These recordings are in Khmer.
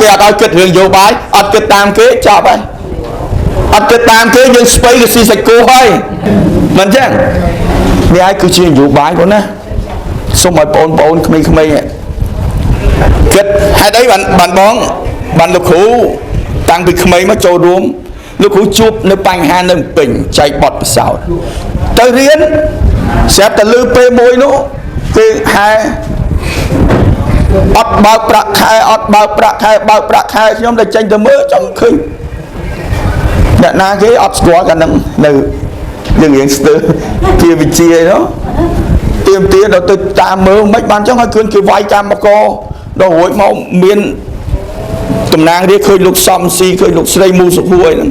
គេអត់ឲ្យគិតរឿងយោបាយអត់គិតតាមគេចប់ហើយអត់គិតតាមគេយើងស្ពៃក៏ស៊ីសាច់គោហើយមិនចឹងនេះហើយគឺជានយោបាយបងណាសូមឲ្យបងប្អូនក្មេងៗគិតហេតុអីបានបងបានលោកគ្រូតាំងពីក្មេងមកចូលរួមលោកគ្រូជួបនៅបញ្ហានៅពេញចែកបទពិសោធន៍ទៅរៀនស្រាប់តែលឺពេលមួយនោះគេហែអត់បើកប្រាក់ខែអត់បើកប្រាក់ខែបើកប្រាក់ខែខ្ញុំតែចេញទៅមើលចង់ឃើញអ្នកណាគេអត់ស្គាល់កាលហ្នឹងនៅយើងរៀងស្ទើរជាវិជានោះទៀមទាដល់ទៅតាមមើលមិនបានចឹងឲ្យឃើញគេវាយកម្មករដល់រួចមកមានតំណាងរាជឃើញលោកសំស៊ីឃើញលោកស្រីមូសុភួយហ្នឹង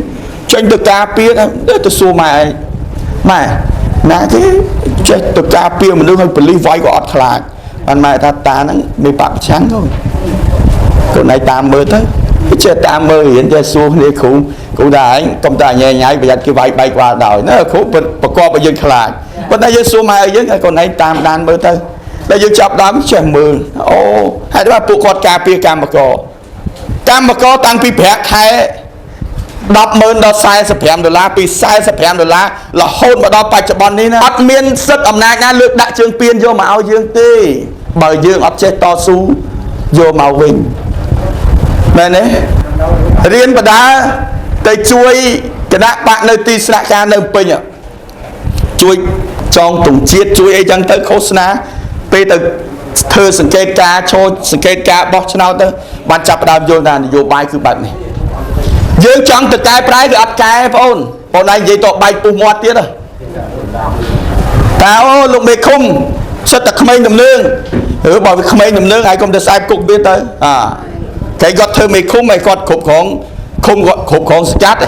ចេញទៅការពារទៅសួរម៉ែម៉ែណាគេចេះទៅការពារមនុស្សឲ្យប៉ូលីសវាយក៏អត់ខ្លាចបានម៉ែថាតាហ្នឹងមានបពប្រឆាំងកូនឯងតាមមើលទៅចេះតាមមើលរៀនចេះសួរគ្នាគ្រូថាឯងកុំតែញ៉ៃញ៉ៃប្រយ័ត្នគេវាយបែកក្បាលដោយណាគ្រូប្រកបឲ្យយើងខ្លាចប៉ុន្តែយើងសួរម៉ែយើងឲ្យកូនឯងតាមដានមើលទៅតែយើងចាប់ដើមចេះមើលអូហេតុថាពួកគាត់ការពារកម្មករតាំងពីប្រាក់ខែ$10,000ដល់$45ពី$45រហូតមកដល់បច្ចុប្បន្ននេះណាអត់មានសិទ្ធិអំណាចណាលើកដាក់ជើងពៀនយកមកឲ្យយើងទេបើយើងអត់ចេះតស៊ូយកមកវិញមែនទេរៀនបដាទៅជួយគណៈបកនៅទីស្នាក់ការនៅពេញជួយចងទង់ជាតិជួយអីចឹងទៅឃោសនាពេលទៅធ្វើសង្កេតការចូលសង្កេតការបោះឆ្នោតទៅបានចាប់ផ្ដើមយល់ថានយោបាយគឺបែបនេះយើងចង់ទៅកែប្រែគឺអត់កែបងប្អូនឯងនិយាយតបែកពុះមាត់ទៀតតើអូលោកមេឃុំសិតតែក្មេងដំណើងបើវាក្មេងដំណើងហើយកុំទៅស្អែកគុកទៀតទៅគេគាត់ធ្វើមេឃុំឲ្យគាត់គ្រប់គ្រងឃុំគាត់គ្រប់គ្រងស្កាត់